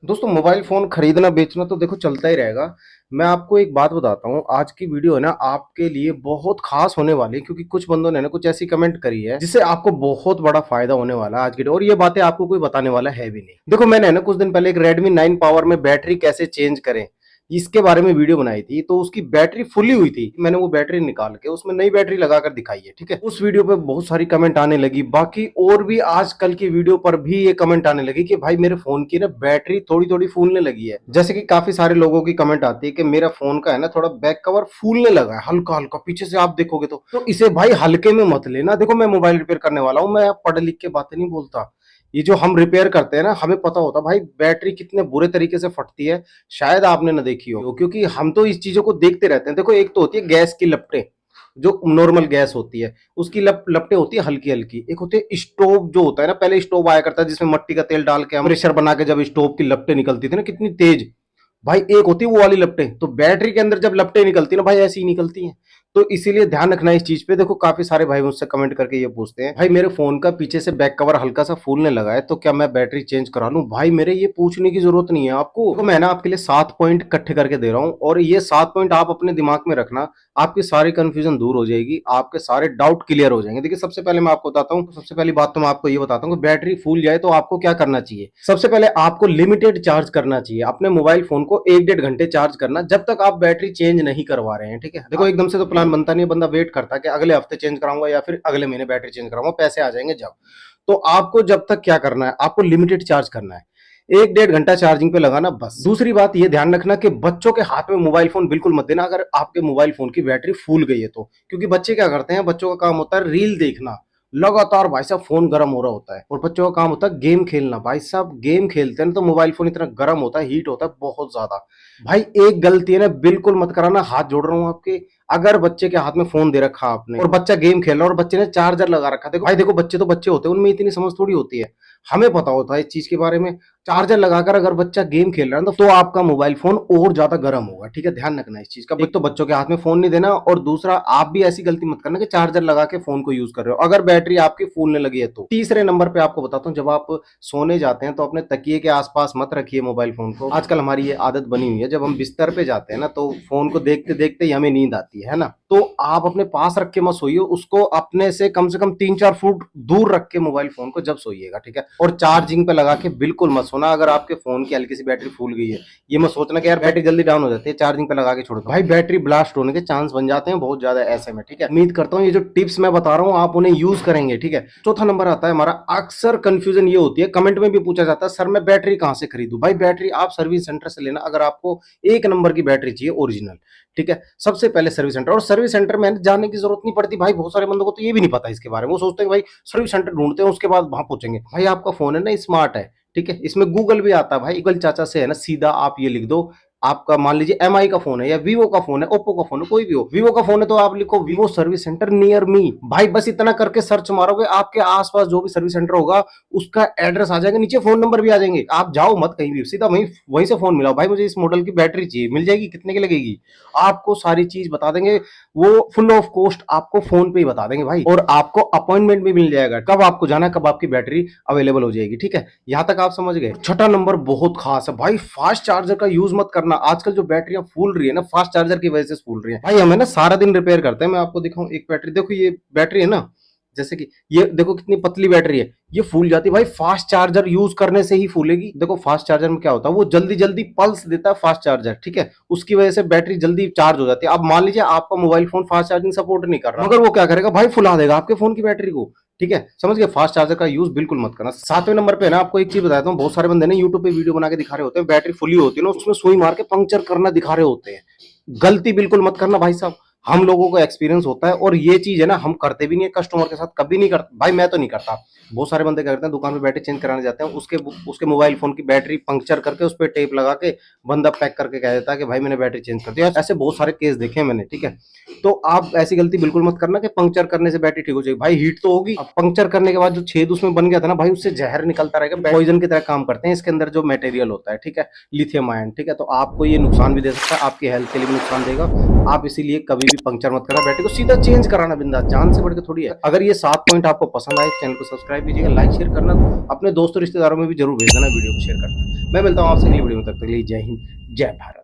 दोस्तों mobile phone खरीदना बेचना तो देखो चलता ही रहेगा। मैं आपको एक बात बताता हूँ, आज की वीडियो है ना आपके लिए बहुत ख़ास होने वाली है क्योंकि कुछ बंदों ने ना कुछ ऐसी कमेंट करी है जिससे आपको बहुत बड़ा फ़ायदा होने वाला है आज की डेट और ये बातें आपको कोई बताने वाला है भी नहीं। देखो मैंने ना कुछ दिन पहले एक Redmi 9 पावर में बैटरी कैसे चेंज करें, इसके बारे में वीडियो बनाई थी, तो उसकी बैटरी फुली हुई थी। मैंने वो बैटरी निकाल के उसमें नई बैटरी लगाकर दिखाई है, ठीक है? उस वीडियो पे बहुत सारी कमेंट आने लगी, बाकी और भी आजकल की वीडियो पर भी ये कमेंट आने लगी कि भाई मेरे फ़ोन की ना बैटरी थोड़ी-थोड़ी फूलने लगी है। जैसे कि काफ़ी सारे लोगों की कमेंट आती है कि मेरा फ़ोन का है ना थोड़ा बैक कवर फूलने लगा है, हल्का-हल्का पीछे से आप देखोगे तो। तो इसे भाई हल्के में मत लेना। देखो मैं मोबाइल रिपेयर करने वाला हूँ, मैं पढ़ लिख के बातें नहीं बोलता। ये जो हम रिपेयर करते हैं ना, हमें पता होता है भाई बैटरी कितने बुरे तरीके से फटती है, शायद आपने ना देखी हो क्योंकि हम तो इस चीज़ों को देखते रहते हैं। देखो एक तो होती है गैस की लपटें, जो नॉर्मल गैस होती है, उसकी लपटें होती है हल्की-हल्की। एक होती है स्टोव जो होता है ना, पहले स्टोव आया करता है जिसमें मट्टी का तेल डाल के हम प्रेशर बना के जब स्टोव की लपटें निकलती थी ना कितनी तेज, भाई एक होती है वो वाली लपटें। तो बैटरी के अंदर जब लपटें निकलती है ना भाई ऐसी ही निकलती हैं। तो इसीलिए ध्यान रखना इस चीज पे। देखो काफी सारे भाई मुझसे कमेंट करके ये पूछते हैं भाई मेरे फोन का पीछे से बैक कवर हल्का सा फूलने लगा है तो क्या मैं बैटरी चेंज करा लूं? भाई मेरे ये पूछने की जरूरत नहीं है आपको। तो मैं ना आपके लिए 7 पॉइंट इकट्ठे करके दे रहा हूँ और ये 7 पॉइंट आप अपने दिमाग में रखना, आपकी सारी कंफ्यूजन दूर हो जाएगी, आपके सारे डाउट क्लियर हो जाएंगे। देखिए सबसे पहले मैं आपको बताता हूँ, सबसे पहली बात तो मैं आपको ये बताता हूँ कि बैटरी फूल जाए तो आपको क्या करना चाहिए। सबसे पहले आपको लिमिटेड चार्ज करना चाहिए अपने मोबाइल फोन को, 1 डेढ़ घंटे चार्ज करना जब तक आप बैटरी चेंज नहीं करवा रहे हैं, ठीक है? देखो एकदम से तो प्लान बनता नहीं है, बंदा वेट करता है कि अगले हफ्ते चेंज कराऊंगा या फिर अगले महीने बैटरी चेंज कराऊंगा, पैसे आ जाएंगे जब। तो आपको जब तक क्या करना है, आपको लिमिटेड चार्ज करना है, 1 डेढ़ घंटा चार्जिंग पे लगाना बस। दूसरी बात ये ध्यान रखना कि बच्चों के हाथ में मोबाइल फोन बिल्कुल मत देना अगर आपके मोबाइल फोन की बैटरी फूल गई है तो, क्योंकि बच्चे क्या करते हैं, बच्चों का काम होता है रील देखना लगातार, भाई साहब फोन गर्म हो रहा होता है, और बच्चों का काम होता है गेम खेलना। भाई साहब गेम खेलते हैं तो मोबाइल फोन इतना गर्म होता है, हीट होता है बहुत ज्यादा। भाई एक गलती है ना बिल्कुल मत कराना, हाथ जोड़ रहा हूँ आपके। अगर बच्चे के हाथ में फोन दे रखा आपने और बच्चा गेम खेल रहा है और बच्चे ने चार्जर लगा रखा, देखो भाई देखो बच्चे तो बच्चे होते हैं, उनमें इतनी समझ थोड़ी होती है, हमें पता होता है इस चीज के बारे में। चार्जर लगाकर अगर बच्चा गेम खेल रहा है तो आपका मोबाइल फोन और ज्यादा गर्म होगा, ठीक है? ध्यान रखना इस चीज का। एक तो बच्चों के हाथ में फोन नहीं देना, और दूसरा आप भी ऐसी गलती मत करना कि चार्जर लगा के फोन को यूज कर रहे हो अगर बैटरी आपकी फूलने लगी है तो। तीसरे नंबर पे आपको बताता हूँ, जब आप सोने जाते हैं तो अपने तकिए के आसपास मत रखिए मोबाइल फोन को। आजकल हमारी ये आदत बनी हुई है, जब हम बिस्तर पे जाते हैं ना तो फोन को देखते देखते ही हमें नींद आती है ना, तो आप अपने पास रख के मत सोइए उसको, अपने से कम 3-4 फुट दूर रख के मोबाइल फोन को जब सोइएगा, ठीक है? और चार्जिंग पे लगा के बिल्कुल मत सोना अगर आपके फोन की हल्की सी बैटरी फूल गई है। ये मत सोचना कि यार बैटरी जल्दी डाउन हो जाती है, चार्जिंग पे लगा के छोड़ दो, भाई बैटरी ब्लास्ट होने के चांस बन जाते हैं बहुत ज्यादा ऐसे में, ठीक है? उम्मीद करता हूँ ये जो टिप्स मैं बता रहा हूँ आप उन्हें यूज करेंगे, ठीक है? चौथा नंबर आता है हमारा, अक्सर कंफ्यूजन ये होती है, कमेंट में भी पूछा जाता है सर मैं बैटरी कहाँ से खरीदूं? भाई बैटरी आप सर्विस सेंटर से लेना अगर आपको 1 नंबर की बैटरी चाहिए ओरिजिनल, ठीक है? सबसे पहले सर्विस सेंटर, और सर्विस सेंटर में जाने की जरूरत नहीं पड़ती भाई, बहुत सारे बंदों को तो ये भी नहीं पता इसके बारे में, वो सोचते हैं भाई सर्विस सेंटर ढूंढते हैं उसके बाद वहां पहुंचेंगे। भाई आपका फोन है ना स्मार्ट है, ठीक है? इसमें गूगल भी आता है भाई, गूगल चाचा से है ना सीधा आप ये लिख दो, आपका मान लीजिए एमआई का फोन है या वीवो का फोन है, ओप्पो का फोन है, कोई भी हो, वीवो का फोन है तो आप लिखो Vivo service centre near me. भाई बस इतना करके सर्च मारोगे, आपके आसपास जो भी सर्विस सेंटर होगा उसका एड्रेस आ जाएगा, नीचे फोन नंबर भी आ जाएंगे, आप जाओ मत कहीं भी, सीधा वहीं वहीं से फोन मिलाओ, भाई मुझे इस मॉडल की बैटरी चाहिए, मिल जाएगी, कितने की लगेगी, आपको सारी चीज बता देंगे, वो फुल ऑफ कॉस्ट आपको फोन पे ही बता देंगे भाई, और आपको अपॉइंटमेंट भी मिल जाएगा, कब आपको जाना है, कब आपकी बैटरी अवेलेबल हो जाएगी, ठीक है? यहां तक आप समझ गए। छठा नंबर बहुत खास है भाई, फास्ट चार्जर का यूज मत करना। आजकल जो बैटरियां फूल रही है ना फास्ट चार्जर की वजह से फूल रही है भाई, हमें ना सारा दिन रिपेयर करते हैं। मैं आपको दिखाऊं एक बैटरी, देखो ये बैटरी है ना, जैसे कि ये देखो कितनी पतली बैटरी है, ये फूल जाती है भाई फास्ट चार्जर यूज करने से ही फूलेगी। देखो फास्ट चार्जर में क्या होता है, वो जल्दी जल्दी पल्स देता है फास्ट चार्जर, ठीक है? उसकी वजह से बैटरी जल्दी चार्ज हो जाती है। अब मान लीजिए आपका mobile phone fast charging support नहीं कर रहा, मगर वो क्या करेगा भाई, फुला देगा आपके फोन की बैटरी को, ठीक है? समझ गए? फास्ट चार्जर का यूज बिल्कुल मत करना। 7वें नंबर पे ना आपको एक चीज बताता हूँ, बहुत सारे बंदे ना यूट्यूब पे वीडियो बना के दिखा रहे होते हैं, बैटरी फुली होती है ना उसमें सुई मार के पंक्चर करना दिखा रहे होते हैं। गलती बिल्कुल मत करना भाई साहब, हम लोगों को एक्सपीरियंस होता है और ये चीज है ना हम करते भी नहीं है कस्टमर के साथ, कभी नहीं करते भाई, मैं तो नहीं करता। बहुत सारे बंदे क्या करते हैं, दुकान पे बैटरी चेंज कराने जाते हैं, उसके उसके मोबाइल फोन की बैटरी पंक्चर करके उस पर टेप लगा के बंदा पैक करके कह देता है कि भाई मैंने बैटरी चेंज कर दिया। ऐसे बहुत सारे केस देखे हैं मैंने, ठीक है? तो आप ऐसी गलती बिल्कुल मत करना कि पंक्चर करने से बैटरी ठीक हो जाएगी, भाई हीट तो होगी। अब पंक्चर करने के बाद जो छेद उसमें बन गया था ना भाई, उससे जहर निकलता रहेगा, पॉइजन की तरह काम करते हैं इसके अंदर जो मटेरियल होता है, ठीक है? लिथियम आयन, ठीक है? तो आपको ये नुकसान भी दे सकता है, आपकी हेल्थ के लिए भी नुकसान देगा। आप इसीलिए कभी भी पंक्चर मत करना, बैटरी को सीधा चेंज कराना बिंदास, जान से बढ़ के थोड़ी है। अगर ये 7 पॉइंट आपको पसंद आए, चैनल को सब्सक्राइब कीजिएगा, लाइक शेयर करना, अपने दोस्तों रिश्तेदारों में भी जरूर भेज देना, वीडियो को शेयर करना। मैं मिलता हूँ आपसे अगली वीडियो में, तब तक के लिए जय हिंद, जय भारत।